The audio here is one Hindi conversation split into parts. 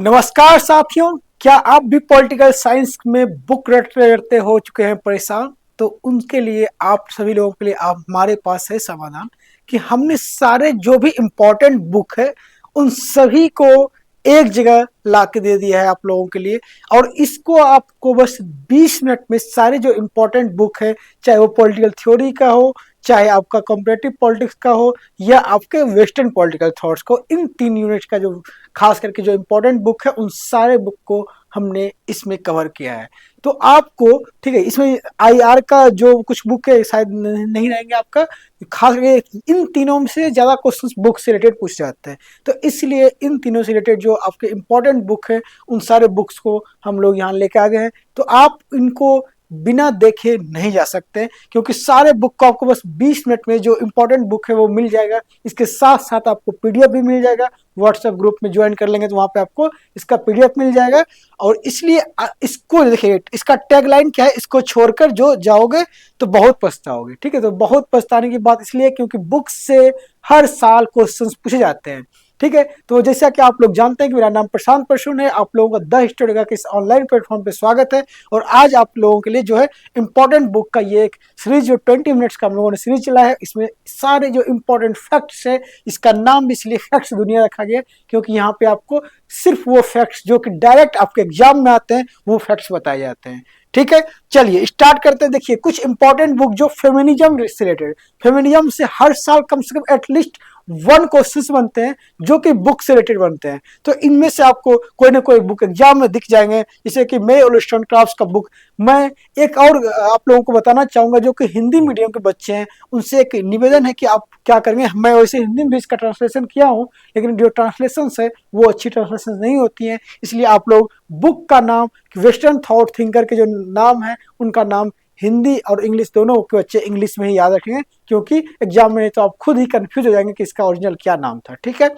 नमस्कार साथियों, क्या आप भी पॉलिटिकल साइंस में बुक रटते रटते हो चुके हैं परेशान? तो उनके लिए, आप सभी लोगों के लिए आप हमारे पास है समाधान कि हमने सारे जो भी इम्पोर्टेंट बुक है उन सभी को एक जगह ला के दे दिया है आप लोगों के लिए। और इसको आपको बस 20 मिनट में सारे जो इम्पोर्टेंट बुक है, चाहे वो पॉलिटिकल थ्योरी का हो, चाहे आपका कॉम्परेटिव पॉलिटिक्स का हो, या आपके वेस्टर्न पॉलिटिकल थॉट्स को, इन 3 यूनिट का जो खास करके जो इम्पोर्टेंट बुक है उन सारे बुक को हमने इसमें कवर किया है। तो आपको, ठीक है, इसमें आईआर का जो कुछ बुक है शायद नहीं रहेंगे आपका, खास करके इन तीनों में से ज्यादा क्वेश्चंस बुक से रिलेटेड पूछ जाते हैं। तो इसलिए इन तीनों से रिलेटेड जो आपके इम्पोर्टेंट बुक है उन सारे बुक्स को हम लोग यहाँ लेके आ गए हैं। तो आप इनको बिना देखे नहीं जा सकते, क्योंकि सारे बुक को आपको बस 20 मिनट में जो इम्पोर्टेंट बुक है वो मिल जाएगा। इसके साथ साथ आपको पीडीएफ भी मिल जाएगा। व्हाट्सएप ग्रुप में ज्वाइन कर लेंगे तो वहां पे आपको इसका पीडीएफ मिल जाएगा। और इसलिए इसको देखिए, इसका टैगलाइन क्या है, इसको छोड़कर जो जाओगे तो बहुत पछताओगे। ठीक है, तो बहुत पछताने की बात इसलिए क्योंकि बुक से हर साल क्वेश्चंस पूछे जाते हैं। ठीक है, तो जैसा कि आप लोग जानते हैं कि मेरा नाम प्रशांत परशुन है, आप लोगों का द स्टडी का इस ऑनलाइन प्लेटफॉर्म पे स्वागत है। और आज आप लोगों के लिए जो है इंपॉर्टेंट बुक का ये एक सीरीज, जो 20 मिनट्स का हम लोगों ने सीरीज चला है, इसमें सारे जो इंपॉर्टेंट फैक्ट्स है, इसका नाम भी इसलिए फैक्ट्स दुनिया रखा गया क्योंकि यहाँ पे आपको सिर्फ वो फैक्ट्स जो कि डायरेक्ट आपके एग्जाम में आते हैं वो फैक्ट्स बताए जाते हैं। ठीक है, चलिए स्टार्ट करते हैं। देखिए, कुछ इंपॉर्टेंट बुक जो फेमिनिज्म से रिलेटेड, फेमिनिज्म से हर साल कम से कम एटलीस्ट 1 क्वेश्चंस बनते हैं जो कि बुक से रिलेटेड बनते हैं। तो इनमें से आपको कोई ना कोई बुक एग्जाम में दिख जाएंगे, जैसे कि मे ओलिस्टनक्राफ्ट का बुक। मैं एक और आप लोगों को बताना चाहूंगा, जो कि हिंदी मीडियम के बच्चे हैं उनसे एक निवेदन है कि आप क्या करेंगे, मैं वैसे हिंदी में भी इसका ट्रांसलेशन किया हूँ, लेकिन जो ट्रांसलेशन है वो अच्छी ट्रांसलेशन नहीं होती है। इसलिए आप लोग बुक का नाम, वेस्टर्न थॉट थिंकर के जो नाम है उनका नाम हिंदी और इंग्लिश दोनों के बच्चे इंग्लिश में ही याद रखेंगे, क्योंकि एग्जाम में तो आप खुद ही कंफ्यूज हो जाएंगे कि इसका ओरिजिनल क्या नाम था। ठीक है,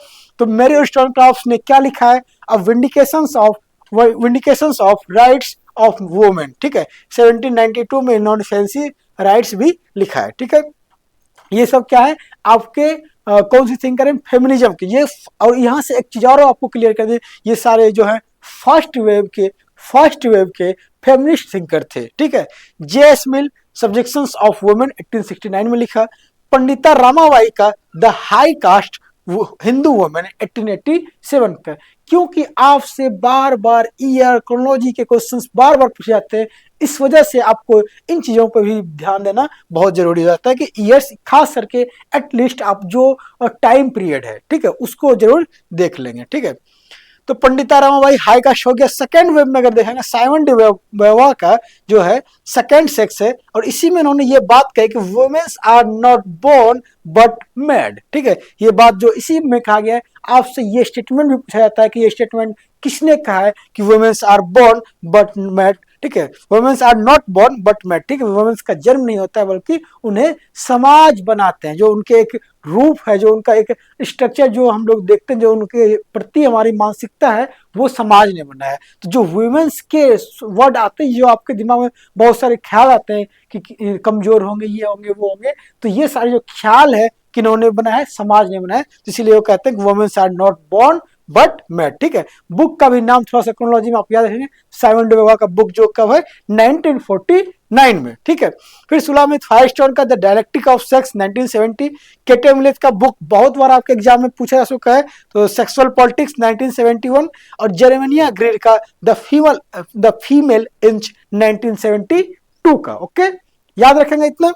तो मेरी ओलिस्टनक्राफ्ट ने क्या लिखा है, अब विंडिकेशंस ऑफ राइट्स ऑफ वुमेन। ठीक है, 1792 में इन्होंने फैंसी राइट्स भी लिखा है। ठीक है, ये सब क्या है आपके कौन सी थिंकर है, फेमिनिज्म की ये। और यहाँ से एक चीज और आपको क्लियर कर दे, ये सारे जो है फर्स्ट वेव के फेमिनिस्ट थिंकर थे। ठीक है, जे.एस. मिल, सब्जेक्शंस ऑफ वुमेन 1869 में लिखा। पंडिता रामाबाई का the high cast Hindu women 1887 का। क्योंकि आपसे बार बार ईयर क्रोनोलॉजी के क्वेश्चंस बार बार पूछे जाते हैं, इस वजह से आपको इन चीजों पर भी ध्यान देना बहुत जरूरी हो जाता है कि ईयर्स, खास करके एटलीस्ट आप जो टाइम पीरियड है, ठीक है, उसको जरूर देख लेंगे। ठीक है, तो पंडिता रामाबाई हाई कास्ट हो गया। सेकेंड वेव में अगर देखेंगे, साइमन डी वेवा का जो है सेकेंड सेक्स है, और इसी में उन्होंने ये बात कही कि women's are not born but made. ठीक है, ये बात जो इसी में कहा गया है, आपसे ये स्टेटमेंट भी पूछा जाता है कि ये स्टेटमेंट किसने कहा है कि women's are born but made. ठीक है, women's are not born but made. ठीक है, वुमेन्स का जन्म नहीं होता है बल्कि उन्हें समाज बनाते हैं, जो उनके एक रूप है, जो उनका एक स्ट्रक्चर जो हम लोग देखते हैं, जो उनके प्रति हमारी मानसिकता है, वो समाज ने बनाया है। तो जो वुमेन्स के वर्ड आते हैं, जो आपके दिमाग में बहुत सारे ख्याल आते हैं कि कमजोर होंगे, ये होंगे, वो होंगे, तो ये सारे जो ख्याल है किन्होंने बनाया है, समाज ने बनाया है। तो इसीलिए वो कहते हैं कि women's are not born but made. ठीक है, बुक का भी नाम थोड़ा सा क्रोनोलॉजी में आप याद रखेंगे, साइमन डी वेवा का बुक जो कब है 1949 में। ठीक है, फिर सुलामित फायरस्टोन का the dialectic of sex 1970। Kate millet का बुक बहुत बार आपके एग्जाम में पूछा जा चुका है, तो सेक्सुअल पॉलिटिक्स 1971। और जेरेमिया ग्रीर का द फीमेल इंच 1972 का। ओके, याद रखेंगे इतना।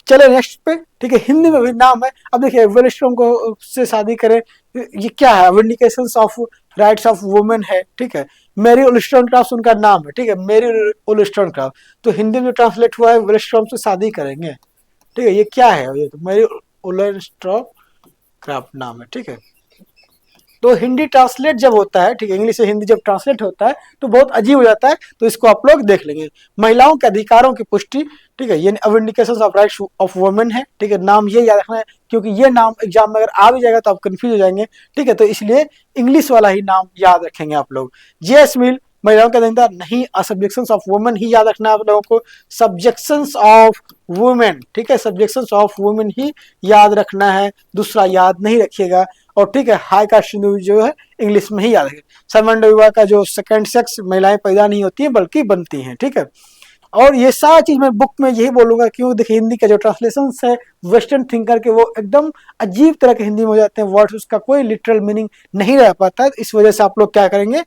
चले नेक्स्ट पे। ठीक है, हिंदी में भी नाम है। अब देखिए, वेलिस्टोन को से शादी करें, ये क्या है, विंडिकेशंस ऑफ राइट्स ऑफ वुमेन है। ठीक है, मेरी ओलिस्टनक्राफ्ट उनका नाम है। ठीक है, मेरी ओलिस्टनक्राफ्ट, तो हिंदी में ट्रांसलेट हुआ है वेलिस्टोन से शादी करेंगे। ठीक है, ये क्या है, ये तो मेरी ओलिस्टनक्राफ्ट नाम है। ठीक है, तो हिंदी ट्रांसलेट जब होता है, ठीक है, इंग्लिश से हिंदी जब ट्रांसलेट होता है तो बहुत अजीब हो जाता है, तो इसको आप लोग देख लेंगे। महिलाओं के अधिकारों की पुष्टि, ठीक है, ये विंडिकेशंस ऑफ राइट्स ऑफ वुमेन है। ठीक है, नाम ये याद रखना है, क्योंकि ये नाम एग्जाम में अगर आ भी जाएगा तो आप कंफ्यूज हो जाएंगे। ठीक है, तो इसलिए इंग्लिश वाला ही नाम याद रखेंगे आप लोग। जे.एस. मिल, महिलाओं का अधिकार नहीं, सब्जेक्शंस ऑफ वुमेन ही याद रखना है आप लोगों को, सब्जेक्शंस ऑफ वुमेन। ठीक है, सब्जेक्शंस ऑफ वुमेन ही याद रखना है, दूसरा याद नहीं रखिएगा। और ठीक है हाई कास्ट हिंदू जो है इंग्लिश में ही याद रखें। समांड विवाह का जो सेकंड सेक्स महिलाएं पैदा नहीं होती हैं बल्कि बनती हैं, ठीक है। और ये सारा चीज मैं बुक में यही बोलूंगा, क्यों देखिए हिंदी का जो ट्रांसलेशन है वेस्टर्न थिंकर के वो एकदम अजीब तरह के हिंदी में हो जाते हैं वर्ड्स, उसका कोई लिटरल मीनिंग नहीं रह पाता है। इस वजह से आप लोग क्या करेंगे,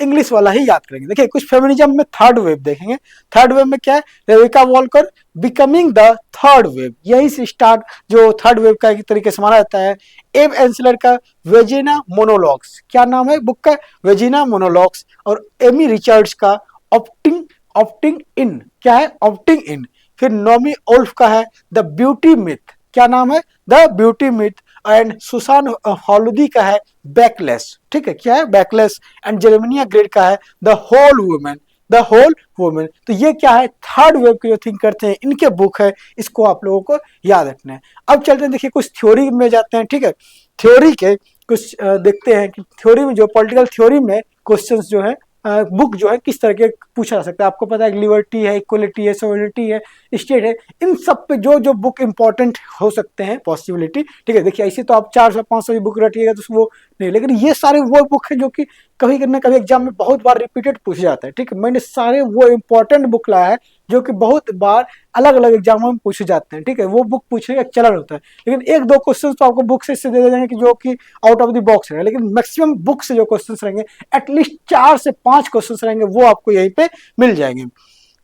इंग्लिश वाला ही याद करेंगे। देखिए कुछ फेमिनिज्म में थर्ड वेव देखेंगे। थर्ड वेव में क्या है, रेविका Volker becoming the third wave, यही से स्टार्ट जो थर्ड वेव का एक तरीके से माना जाता है। एब एंसलर का वेजिना मोनोलॉग्स, क्या नाम है बुक का, वेजिना मोनोलॉग्स। और एमी रिचर्ड्स का ऑप्टिंग ऑप्टिंग इन, क्या है ऑप्टिंग इन। फिर नोमी ओल्फ का है द ब्यूटी मिथ, क्या नाम है the beauty myth. And Susan Faludi का है बैकलेस, ठीक है क्या है बैकलेस। एंड जेरेमिया ग्रेड का है the whole women, the whole women. तो ये क्या है थर्ड वेव के जो थिंक करते हैं इनके बुक है, इसको आप लोगों को याद रखना है। अब चलते हैं देखिए कुछ थ्योरी में जाते हैं, ठीक है। थ्योरी के कुछ देखते हैं कि थ्योरी में जो पॉलिटिकल थ्योरी में क्वेश्चंस जो है बुक जो है किस तरह के पूछा जा सकता है। आपको पता है लिबर्टी है, इक्वलिटी है, सोवरेनिटी है, स्टेट है, इन सब पे जो जो बुक इंपॉर्टेंट हो सकते हैं पॉसिबिलिटी, ठीक है। देखिए ऐसे तो आप 400-500 बुक रटिएगा तो वो नहीं, लेकिन ये सारे वो बुक है जो कि कभी ना कभी एग्जाम में बहुत बार रिपीटेड पूछा जाता है, ठीक है। मैंने सारे वो इंपॉर्टेंट बुक लाया है जो कि बहुत बार अलग अलग एग्जामों में पूछे जाते हैं, ठीक है। वो बुक पूछने का चलन होता है, लेकिन एक दो क्वेश्चन तो आपको बुक से इससे दे देंगे कि जो कि आउट ऑफ द बॉक्स है, लेकिन मैक्सिमम बुक से जो क्वेश्चन रहेंगे एटलीस्ट 4 से 5 क्वेश्चन रहेंगे वो आपको यहीं पे मिल जाएंगे,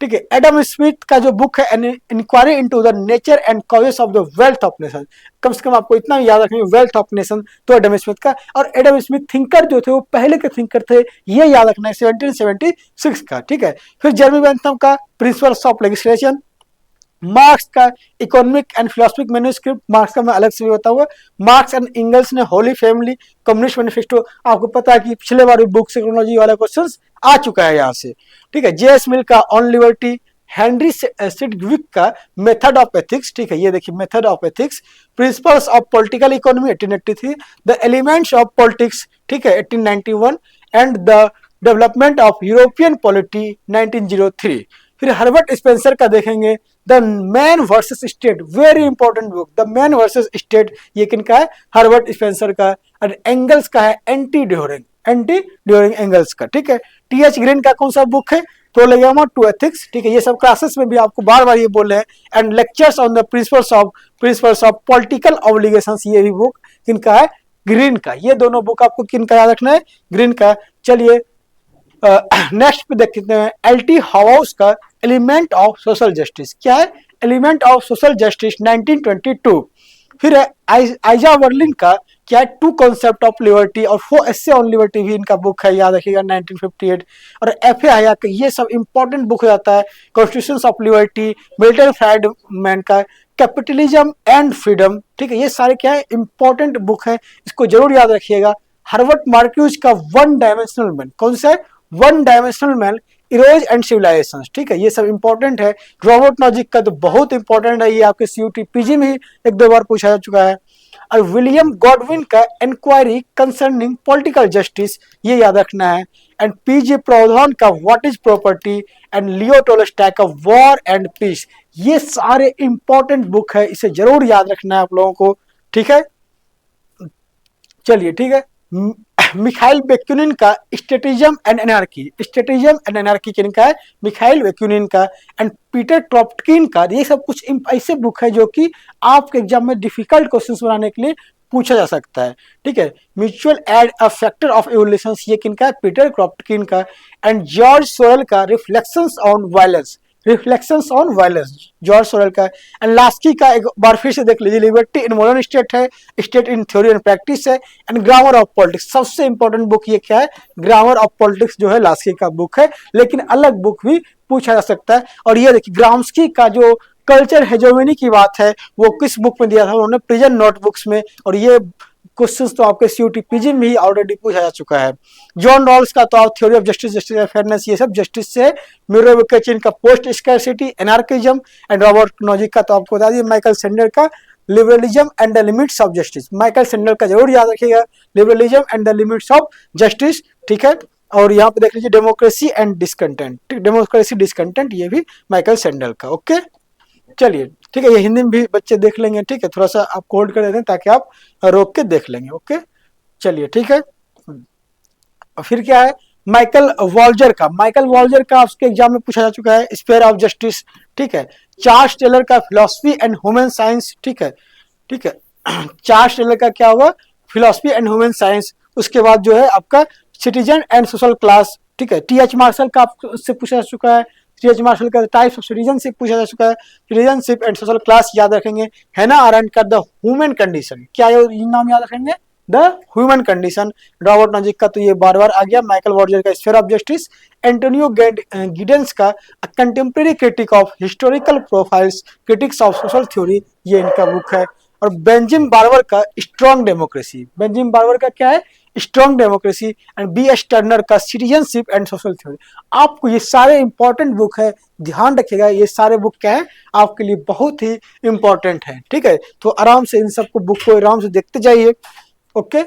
ठीक है। एडम स्मिथ का जो बुक है an inquiry into the nature and causes of the wealth of nation, कम से कम आपको इतना याद रखेंगे वेल्थ ऑफ नेशन तो एडम स्मिथ का। और एडम स्मिथ थिंकर जो थे वो पहले के थिंकर थे, ये याद रखना है 1776 का, ठीक है। फिर जर्मी बेंथम का प्रिंसिपल्स ऑफ लेजिस्लेशन, मार्क्स का economic and philosophic manuscript, marks का मैं अलग से भी बताऊंगा। मार्क्स एंड एंगल्स ने होली फैमिली, कम्युनिस्ट मैनिफेस्टो, आपको पता है कि पिछले बार भी बुक सिक्रोलॉजी वाला क्वेश्चन आ चुका है यहाँ से, ठीक है। जेएस मिल का ऑन लिबर्टी, हेनरी सिडविक का मेथड ऑफ एथिक्स, ठीक है ये देखिए method of ethics. Principles of political economy 1883, the elements of politics, ठीक है 1891, and the development of European polity 1903। फिर हर्बर्ट स्पेंसर का देखेंगे the man versus state, very important book the man versus state, ये किनका है हर्बर्ट स्पेंसर का। और एंगल्स का है एंटी ड्यूरिंग एंगल्स का, ठीक है। टीएच ग्रीन का कौन सा बुक है, प्रोलेगोमा टू एथिक्स, ठीक है ये सब क्लासेस में भी आपको बार बार ये बोल रहे हैं। And lectures on the principles of political obligations, ये भी बुक किनका है ग्रीन का। ये दोनों बुक आपको किनका याद रखना है ग्रीन का। चलिए नेक्स्ट पे देखते हैं एलटी हाउस का एलिमेंट ऑफ सोशल जस्टिस, क्या है एलिमेंट ऑफ सोशल जस्टिस 1922। फिर है आइजा वर्लिन का क्या है टू कॉन्सेप्ट ऑफ लिबर्टी, और 4 एस्से ऑन लिबर्टी भी इनका बुक है, याद रखिएगा 1958। और एफ ए हया का ये सब इंपॉर्टेंट बुक हो जाता है। Constitution of liberty, military Friedman का कैपिटलिज्म एंड फ्रीडम, ठीक है ये सारे क्या है इंपॉर्टेंट बुक है, इसको जरूर याद रखिएगा। हार्वर्ड मार्क्यूज का वन डायमेंशनल मैन, कौन सा है one dimensional man, Eros and civilization, ठीक है ये सब इंपॉर्टेंट है। रॉबर्ट नॉजिक का तो बहुत इंपॉर्टेंट है, ये आपके सीयूटी पीजी में ही एक दो बार पूछा जा चुका है। और विलियम गॉडविन का इंक्वायरी कंसर्निंग पॉलिटिकल जस्टिस, ये याद रखना है। एंड पीजे प्रोधान का what is property, and Leo Tolstoy का वॉर एंड पीस, ये सारे इंपॉर्टेंट बुक है, इसे जरूर याद रखना है आप लोगों को, ठीक है। चलिए ठीक है, मिखाइल बेक्यूनिन का स्ट्रेटिज्म एंड एनार्की किनका है मिखाइल बेक्यूनिन का। एंड पीटर ट्रॉप्टकिन का, ये सब कुछ ऐसे बुक है जो कि आपके एग्जाम में डिफिकल्ट क्वेश्चंस बनाने के लिए पूछा जा सकता है, ठीक है। Mutual aid a factor of evolution, ये किनका है पीटर ट्रॉप्टकिन का। एंड जॉर्ज सोरेल का reflections on violence, George Sorel का। एंड लास्की का एक बार फिर से देख लीजिए, लिबर्टी इन मॉडर्न स्टेट है, state in theory and practice है। एंड ग्रामर ऑफ पॉलिटिक्स, सबसे इंपॉर्टेंट बुक ये क्या है ग्रामर ऑफ पॉलिटिक्स जो है लास्की का बुक है, लेकिन अलग बुक भी पूछा जा सकता है। और ये देखिए ग्राम्स्की का जो कल्चर हेजोमनी की बात है वो किस बुक में दिया था उन्होंने प्रिजन नोटबुक्स में, और ये क्वेश्चंस तो आपके सीयूटी पीजी में ही ऑलरेडी पूछा जा चुका है। जॉन रॉल्स का तो आप theory of justice and fairness, ये सब जस्टिस से। मिरो विकेचिन का post scarcity anarchism. And Robert Nozick का तो आपको बता दिए। माइकल सेंडर का liberalism and the limits of justice, Michael Sandel का जरूर याद रखिएगा liberalism and the limits of justice, ठीक है। और यहाँ पे देख लीजिए democracy and discontent, democracy discontent, ये भी माइकल सेंडर का, ओके। चलिए ठीक है, ये हिंदी में भी बच्चे देख लेंगे, ठीक है। थोड़ा सा आप होल्ड कर देते हैं ताकि आप रोक के देख लेंगे, ओके। चलिए ठीक है। और फिर क्या है, माइकल वॉल्जर का उसके एग्जाम में पूछा जा चुका है, स्फीयर ऑफ जस्टिस, ठीक है। चार्ल्स टेलर का फिलोसफी एंड ह्यूमन साइंस, ठीक है, ठीक है। चार्ल्स टेलर का क्या होगा, फिलोसफी एंड ह्यूमन साइंस। उसके बाद जो है आपका सिटीजन एंड सोशल क्लास, ठीक है। टीएच मार्शल का उससे पूछा जा चुका है, टीएच मार्शल का टाइप्स ऑफ सिटीजनशिप पूछा जा चुका है, सिटीजनशिप एंड सोशल क्लास याद रखेंगे। हैना अरेंट का द ह्यूमन कंडीशन, क्या ये नाम याद रखेंगे, the human condition. Robert Nozick का तो ये बार बार आ गया। माइकल वॉल्जर का sphere of justice. Antonio Giddens का contemporary critique of historical profiles, critiques of social theory, ये इनका बुक है। और बेंजामिन बार्बर का स्ट्रॉन्ग डेमोक्रेसी, बेंजामिन बार्बर का क्या है, strong democracy. And B S Turner का सिटीजनशिप एंड सोशल थ्योरी। आपको ये सारे इंपॉर्टेंट बुक है, ध्यान रखिएगा, ये सारे बुक क्या है आपके लिए बहुत ही इंपॉर्टेंट है, ठीक है। तो आराम से इन सबको बुक को आराम से देखते जाइए, ओके।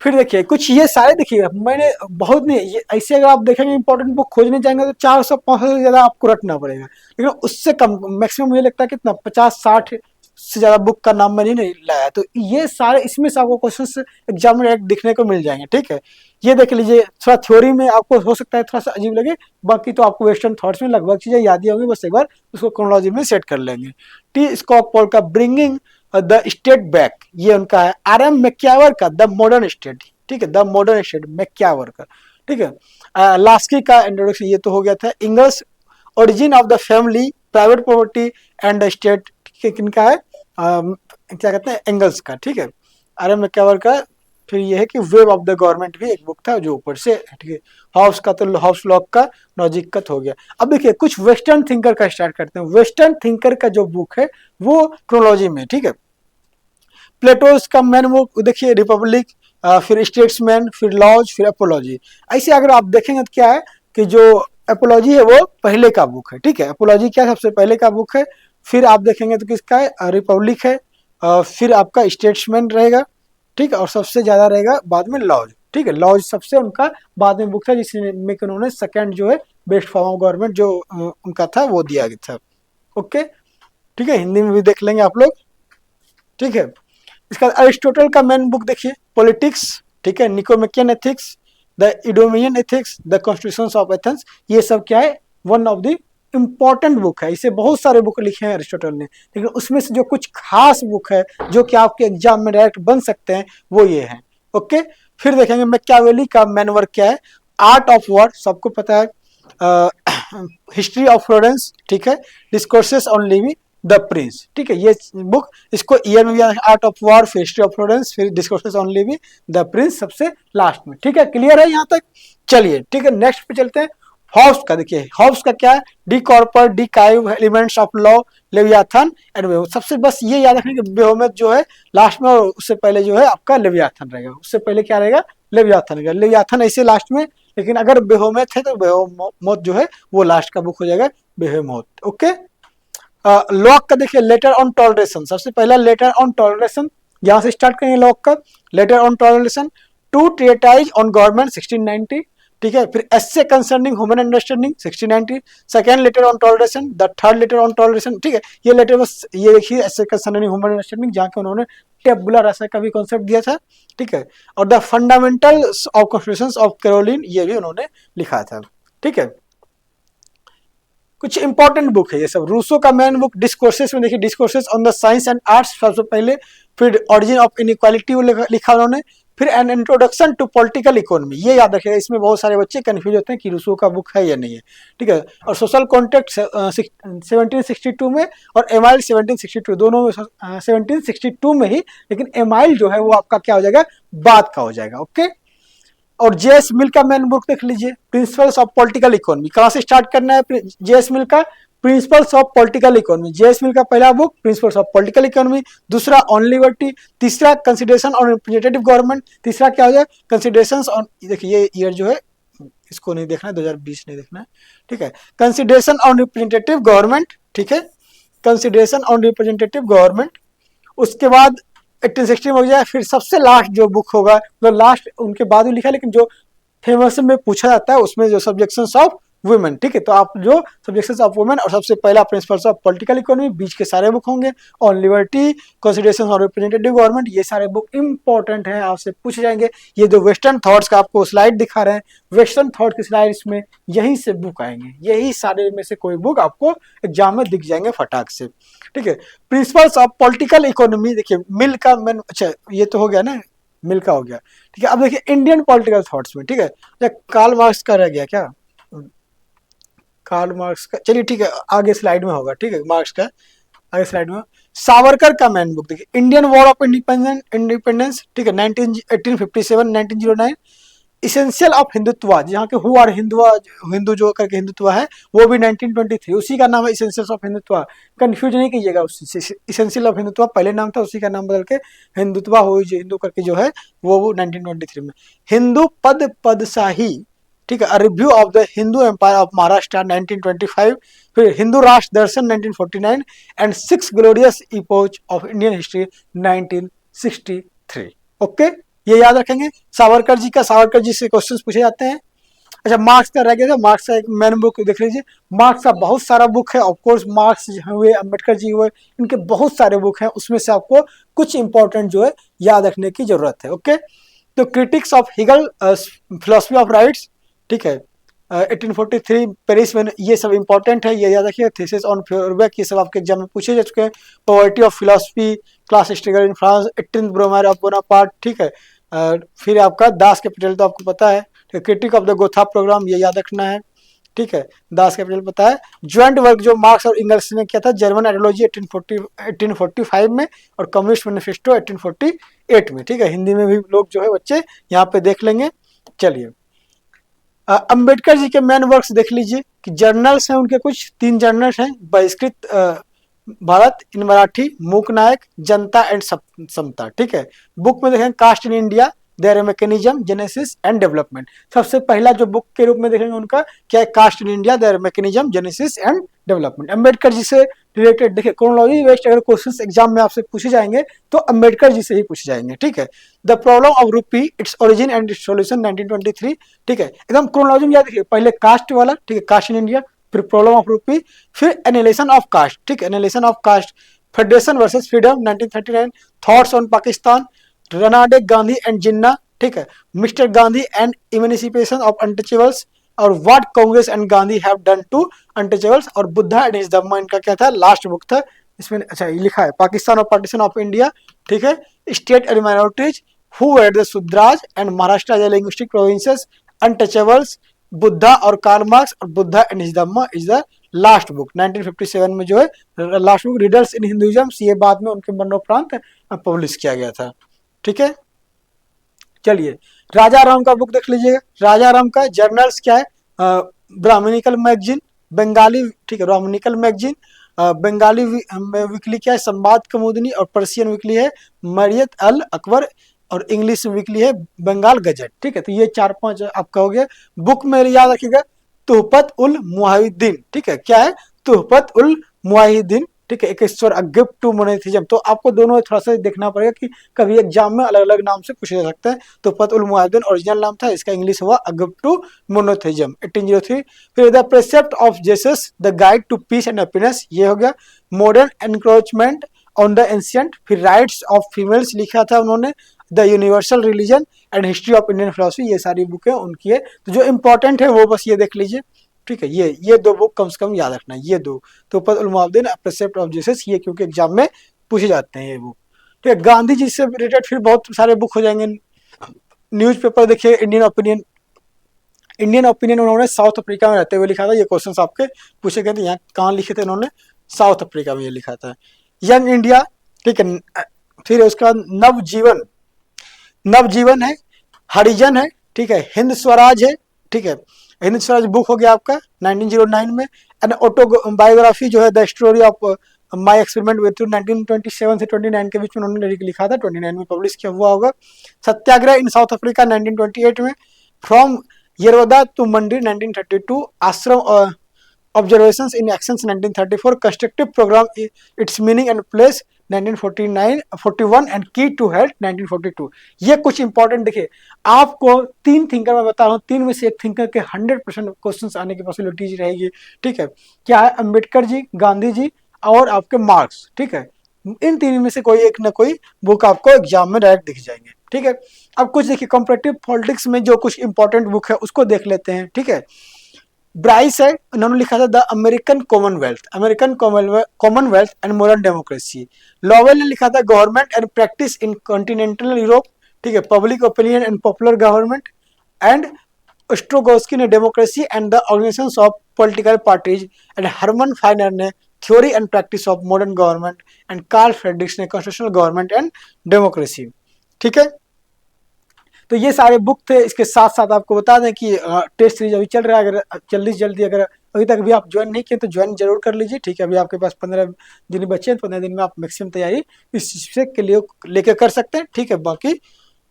फिर देखिए कुछ ये सारे, देखिएगा मैंने बहुत नहीं, ये ऐसे अगर आप देखेंगे इंपॉर्टेंट बुक खोजने जाएंगे तो 400-500 से ज्यादा आपको रटना पड़ेगा, लेकिन उससे कम मैक्सिमम मुझे लगता है कितना 50-60 से ज्यादा बुक का नाम मैंने नहीं लाया। तो ये सारे इसमें से आपको क्वेश्चन एग्जाम में दिखने को मिल जाएंगे, ठीक है। ये देख लीजिए, थोड़ा थ्योरी में आपको हो सकता है थोड़ा सा अजीब लगे, बाकी तो आपको वेस्टर्न थॉट्स में लगभग चीजें याद ही होंगी, बस एक बार उसको क्रोनोलॉजी में सेट कर लेंगे। टी स्कॉट पॉल का ब्रिंगिंग द स्टेट बैक, ये उनका है। आर एम मैक्यावर का द मॉडर्न स्टेट, ठीक है, द मॉडर्न स्टेट मैक्यावर का, ठीक है। लास्की का इंट्रोडक्शन ये तो हो गया था। Ingalls origin of the family, private property and the state, किनका है, क्या कहते हैं, एंगल्स का, ठीक है, आर एम मैक्यावर का। फिर ये है कि वेब ऑफ द गवर्नमेंट भी एक बुक था जो ऊपर से, ठीक है। हाउस का तो हाउस लॉक का, नॉजिक का हो गया। अब देखिए कुछ वेस्टर्न थिंकर का स्टार्ट करते हैं। वेस्टर्न थिंकर का जो बुक है वो क्रोनोलॉजी में, ठीक है। प्लेटोस का मैन बुक देखिए, रिपब्लिक, फिर स्टेट्समैन, फिर लॉज, फिर एपोलॉजी। ऐसे अगर आप देखेंगे तो क्या है कि जो एपोलॉजी है वो पहले का बुक है, ठीक है। एपोलॉजी क्या सबसे पहले का बुक है। फिर आप देखेंगे तो किसका है, रिपब्लिक है। फिर आपका स्टेट्समैन रहेगा, ठीक है, और सबसे ज्यादा रहेगा बाद में लॉज, ठीक है। लॉज सबसे उनका बाद में बुक था जिसमें उन्होंने सेकंड जो है बेस्ट फॉर्म ऑफ गवर्नमेंट जो उनका था वो दिया गया था, ओके, ठीक है। हिंदी में भी देख लेंगे आप लोग, ठीक है। इसका अरिस्टोटल का मेन बुक देखिए, पॉलिटिक्स, ठीक है, Nicomachean ethics, the Eudemian ethics, the constitutions of Athens, ये सब क्या है, one of the important book है। इसे बहुत सारे बुक लिखे हैं अरिस्टोटल ने, लेकिन उसमें से जो कुछ खास बुक है जो कि आपके एग्जाम में डायरेक्ट बन सकते हैं वो ये है, ओके। फिर देखेंगे मैकियावेली का मेन वर्क क्या है, आर्ट ऑफ वॉर, सबको पता है। हिस्ट्री ऑफ फ्लोरेंस, ठीक है, discourses on living the Prince, ठीक है, ये बुक, इसको ईयर में भी आर्ट ऑफ वॉर, फिर हिस्ट्री ऑफ फ्लोरेंस, फिर discourses on living the Prince सबसे लास्ट में, ठीक है। क्लियर है यहाँ तक, चलिए ठीक है, नेक्स्ट पे चलते हैं। हॉब्स का देखिए, हॉब्स का क्या है, De Corpore, De Cive, elements of law, Leviathan and Behemoth. सबसे बस ये याद रखना कि बेहोमेथ जो है लास्ट में, और उससे पहले जो है आपका लेवियाथन रहेगा, उससे पहले क्या रहेगा, लेवियाथन रहेगा। लेवियाथन ऐसे लास्ट में, लेकिन अगर बेहोमेथ है तो बेहोमोथ जो है वो लास्ट का बुक हो जाएगा, बेहोमोथ, ओके। लॉक का देखिए, लेटर ऑन टॉलरेशन, सबसे पहला लेटर ऑन टॉलरेशन, यहां से स्टार्ट करेंगे लॉक का, letter on toleration. Two treatise on government 1690, ठीक है। फिर essay concerning human understanding 1690, second letter on toleration, the third letter on toleration, ठीक है। ये लेटर बस ये देखिए, एसे कंसर्निंग ह्यूमन अंडरस्टैंडिंग, जहाँ के उन्होंने टेबुलर ऐसा का भी कॉन्सेप्ट दिया था, ठीक है। और the fundamentals of constitutions of Carolina, ये भी उन्होंने लिखा था, ठीक है। कुछ इंपॉर्टेंट बुक है ये सब। रूसो का मैन बुक डिस्कोर्सेस में देखिए, discourses on the science and arts सबसे पहले, फिर ऑरिजिन ऑफ इनइक्वालिटी लिखा उन्होंने, फिर an introduction to political economy, ये याद रखिएगा, इसमें बहुत सारे बच्चे कंफ्यूज होते हैं कि रूसो का बुक है या नहीं है, ठीक है। और सोशल कॉन्टेक्ट 1762 में, और एमाइल 1762, दोनों में 1762 में ही, लेकिन एमाइल जो है वो आपका क्या हो जाएगा, बाद का हो जाएगा, ओके। और जेएस मिल का मैन बुक देख लीजिए, प्रिंसिपल्स ऑफ पॉलिटिकल इकोनॉमी। कहां से स्टार्ट करना है, जेएस मिल का principles of political economy. JS Mill का पहला book principles of political economy, दूसरा ऑन लिबर्टी, तीसरा कंसिडरेशन ऑन रिप्रेजेंटेटिव गवर्नमेंट, तीसरा क्या हो जाए, कंसिडरेशंस ऑन, देखिए ये ईयर जो है इसको नहीं देखना है, 2020 नहीं देखना है, ठीक है। कंसिडरेशन ऑन रिप्रेजेंटेटिव गवर्नमेंट, ठीक है, कंसिडरेशन ऑन रिप्रेजेंटेटिव गवर्नमेंट। उसके बाद 1860 में हो जाए। फिर सबसे लास्ट जो बुक होगा, तो लास्ट उनके बाद भी लिखा है, लेकिन जो फेमस में पूछा जाता है उसमें जो सब्जेक्शंस ऑफ वुमेन, ठीक है। तो आप जो सब्जेक्ट्स ऑफ वुमेन और सबसे पहला प्रिंसिपल्स ऑफ पॉलिटिकल इकोनॉमी, बीच के सारे बुक होंगे, ऑन लिबर्टी, कॉन्स्टिट्यूशन और रिप्रेजेंटेटिव गवर्नमेंट, ये सारे बुक इंपॉर्टेंट हैं, आपसे पूछे जाएंगे। ये जो वेस्टर्न थॉट्स का आपको स्लाइड दिखा रहे हैं, वेस्टर्न थॉट की स्लाइड्स में यहीं से बुक आएंगे, यही सारे में से कोई बुक आपको एग्जाम में दिख जाएंगे फटाक से, ठीक है। प्रिंसिपल्स ऑफ पॉलिटिकल इकोनॉमी, देखिए मिल का मैन, अच्छा ये तो हो गया ना, मिल का हो गया, ठीक है। अब देखिए इंडियन पॉलिटिकल थॉट्स में, ठीक है, कार्ल मार्क्स का रह गया क्या, कार्ल मार्क्स का, चलिए ठीक है, आगे स्लाइड में होगा, ठीक है, मार्क्स का आगे स्लाइड में। सावरकर का मैन बुक देखिए, इंडियन वॉर ऑफ इंडिपेंडेंस, ठीक है, 1857 1909, इसेंशियल ऑफ हिंदुत्व, जहाँ के हु आर हिंदू जो करके हिंदुत्व है, वो भी 1923, उसी का नाम है इसेंशियल ऑफ हिंदुत्व, कंफ्यूज नहीं कीजिएगा उससे। इसेंशियल ऑफ हिंदुत्व पहले नाम था, उसी का नाम बदल के हिंदुत्व हो, हिंदू करके जो है वो 1923 में। हिंदू पदशाही, ठीक है, review of the Hindu empire of Maharashtra 1925, फिर Hindu Rashtra Darshan 1949 and 6 glorious epoch of Indian history 1963। Okay, ये याद रखेंगे। सावरकर जी का, सावरकर जी से क्वेश्चंस पूछे जाते हैं। अच्छा, मार्क्स का रह गया था, मार्क्स का एक मैन बुक देख लीजिए, मार्क्स का बहुत सारा बुक है, ऑफकोर्स मार्क्स हुए, अम्बेडकर जी हुए, इनके बहुत सारे बुक हैं, उसमें से आपको कुछ इंपॉर्टेंट जो है याद रखने की जरूरत है। ओके, तो critiques of Hegel, philosophy of rights, ठीक है, 1843 पेरिस में, ये सब इंपॉर्टेंट है, ये याद रखिए। थीसिस ऑन फ्यूरबेक, ये सब आपके एग्जाम में पूछे जा चुके हैं। Poverty of philosophy, class struggle in France, 18th Brumaire of Bonaparte, ठीक है। फिर आपका दास कैपिटल तो आपको पता है, critique of the Gotha programme, ये याद रखना है, ठीक है, दास कैपिटल पता है। ज्वाइंट वर्क जो मार्क्स और इंगल्स ने किया था, जर्मन आइडियोलॉजी 1845 में, और कम्युनिस्ट मैनिफेस्टो 1848 में, ठीक है। हिंदी में भी लोग जो है बच्चे यहाँ पे देख लेंगे। चलिए, अंबेडकर जी के मेन वर्क्स देख लीजिए कि जर्नल्स हैं उनके, कुछ 3 जर्नल्स हैं, बहिष्कृत भारत इन मराठी, मूक नायक, जनता एंड समता, ठीक है। बुक में देखेंगे caste in India, their mechanism, genesis and development. सबसे पहला जो बुक के रूप में देखेंगे उनका क्या है, caste in India, their mechanism, genesis and development. Ambedkar ji से रिलेटेड देखिए, क्रोनोलॉजी बेस्ड अगर क्वेश्चंस एग्जाम में आपसे पूछे जाएंगे तो अंबेडकर जी से ही पूछे जाएंगे, ठीक है। द प्रॉब्लम ऑफ रूपी, its origin and it's solution 1923, ठीक है, एकदम क्रोनोलॉजी में याद रखिए, पहले कास्ट वाला, ठीक है, कास्ट इन इंडिया, फिर प्रॉब्लम ऑफ रूपी, फिर एनालिसिस ऑफ कास्ट, ठीक है, analysis of caste, federation versus freedom 1939, thoughts on Pakistan, Ranade Gandhi and Jinnah, ठीक है, mister Gandhi and emancipation of untouchables, और what Congress and Gandhi have done to untouchables, और बुद्धा एंड हिज धम्मा, इनका क्या था, लास्ट बुक था इसमें। अच्छा, ये लिखा है पाकिस्तान और पार्टीशन ऑफ इंडिया, ठीक है, state and minorities, who were the Shudras and Maharashtra as linguistic provinces, untouchables, Buddha और कार्ल मार्क्स, और Buddha and his Dhamma is the last book 1957 में जो है last book, readers in Hinduism, ये बाद में उनके मरणोपरांत पब्लिश किया गया था, ठीक है। चलिए, राजा राम का बुक देख लीजिएगा, राजा राम का जर्नल्स क्या है, ब्राह्मणिकल मैगजीन, बंगाली, ठीक है, ब्राह्मणिकल मैगजीन, बंगाली वीकली क्या है, संवाद कमोदनी, और पर्शियन वीकली है मरियत अल अकबर, और इंग्लिश वीकली है बंगाल गजट, ठीक है। तो ये 4-5 आपका हो गया। बुक में याद रखिएगा, तुहफत उल मुहिद्दीन, ठीक है, क्या है, तुहफत उल मुहिद्दीन, ठीक है, एक ईश्वर अ गिफ्ट टू मोनोथेइज्म। तो आपको दोनों थोड़ा सा देखना पड़ेगा कि कभी एग्जाम में अलग अलग नाम से पूछे जा सकते हैं। तो तुहफत उल मुहिद्दीन ओरिजिनल नाम था, इसका इंग्लिश हुआ अ गिफ्ट टू मोनोथेइज्म 1803। फिर the precept of Jesus, the guide to peace and happiness, ये हो गया। Modern encroachment on the ancient, फिर राइट्स ऑफ फीमेल्स लिखा था उन्होंने, the universal religion and history of Indian philosophy, ये सारी बुकें उनकी है। तो जो इंपॉर्टेंट है वो बस ये देख लीजिए, ठीक है। ये 2 बुक कम से कम याद रखना है, ये 2। तो उल मुहिद्दीन, प्रेसेप्ट ऑफ जीसस, ये क्योंकि एग्जाम में पूछे जाते हैं ये बुक, ठीक है। गांधी जी से रिलेटेड फिर बहुत सारे बुक हो जाएंगे। न्यूज़पेपर देखिए, इंडियन ओपिनियन, इंडियन ओपिनियन उन्होंने साउथ अफ्रीका में रहते हुए लिखा था। ये क्वेश्चन आपके पूछे गए थे, यहाँ कहाँ लिखे थे उन्होंने, साउथ अफ्रीका में ये लिखा था। यंग इंडिया, ठीक है, फिर उसके बाद नवजीवन, नवजीवन है, हरिजन है, ठीक है, हिंद स्वराज है, ठीक है, हिंद स्वराज बुक हो गया आपका 1909 में। एंड ऑटोबायोग्राफी जो है the story of my experiment with 1927 से 29 के बीच में उन्होंने लिखा था, 29 में पब्लिश किया हुआ होगा। सत्याग्रह इन साउथ अफ्रीका 1928 में। फ्रॉम येरवदा टू मंडी 1932, Ashram observances in actions 1934, constructive programme its meaning and place 1949 41 and key to health 1942। ये कुछ इंपॉर्टेंट देखिए, आपको तीन थिंकर मैं बता रहा हूँ, तीन में से एक थिंकर के 100% क्वेश्चंस आने की पॉसिबिलिटी रहेगी। ठीक है, क्या है? अंबेडकर जी, गांधी जी और आपके मार्क्स। ठीक है, इन तीन में से कोई एक ना कोई बुक आपको एग्जाम में डायरेक्ट दिख जाएंगे। ठीक है, अब कुछ देखिए कंपैरेटिव पॉलिटिक्स में जो कुछ इंपॉर्टेंट बुक है उसको देख लेते हैं। ठीक है, ब्राइस है, उन्होंने लिखा था the American commonwealth, American commonwealth and modern democracy. Lowell ने लिखा था government and practice in continental Europe. ठीक है, public opinion and popular government. And Ostrogorski ने democracy and the organisation of political parties. And Herman Finer ने theory and practice of modern government. And Carl Friedrichs ने कॉन्स्टिट्यूशनल गवर्नमेंट एंड डेमोक्रेसी। ठीक है, तो ये सारे बुक थे। इसके साथ साथ आपको बता दें कि टेस्ट सीरीज अभी चल रहा है, अगर जल्दी से जल्दी अगर अभी तक भी आप ज्वाइन नहीं किए तो ज्वाइन जरूर कर लीजिए। ठीक है, अभी आपके पास 15 दिन बचे हैं, 15 दिन में आप मैक्सिमम तैयारी इस चीज के लिए लेके कर सकते हैं। ठीक है, बाकी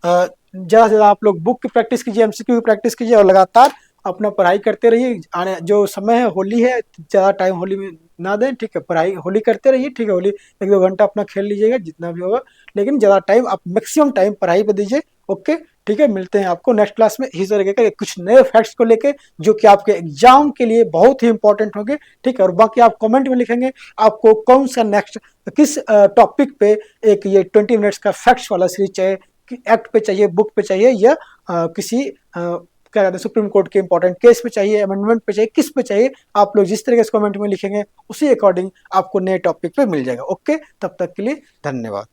ज़्यादा से ज़्यादा आप लोग बुक की प्रैक्टिस कीजिए, एमसीक्यू की प्रैक्टिस कीजिए और लगातार अपना पढ़ाई करते रहिए। आने जो समय है होली है, ज़्यादा टाइम होली में ना दें। ठीक है, पढ़ाई होली करते रहिए। ठीक है, होली 1-2 घंटा अपना खेल लीजिएगा जितना भी होगा, लेकिन ज़्यादा टाइम आप मैक्सिमम टाइम पढ़ाई पे दीजिए। ओके, ठीक है, मिलते हैं आपको नेक्स्ट क्लास में इसी तरीके के कुछ नए फैक्ट्स को लेके जो कि आपके एग्जाम के लिए बहुत ही इंपॉर्टेंट होंगे। ठीक है, और बाकी आप कमेंट में लिखेंगे आपको कौन सा नेक्स्ट किस टॉपिक पे एक ये 20 मिनट्स का फैक्ट्स वाला सीरीज चाहिए, एक्ट पे चाहिए, बुक पे चाहिए, या किसी क्या कहते हैं सुप्रीम कोर्ट के इंपॉर्टेंट केस पे चाहिए, अमेंडमेंट पे चाहिए, किस पे चाहिए। आप लोग जिस तरीके से कमेंट में लिखेंगे उसी अकॉर्डिंग आपको नए टॉपिक पे मिल जाएगा। ओके, तब तक के लिए धन्यवाद।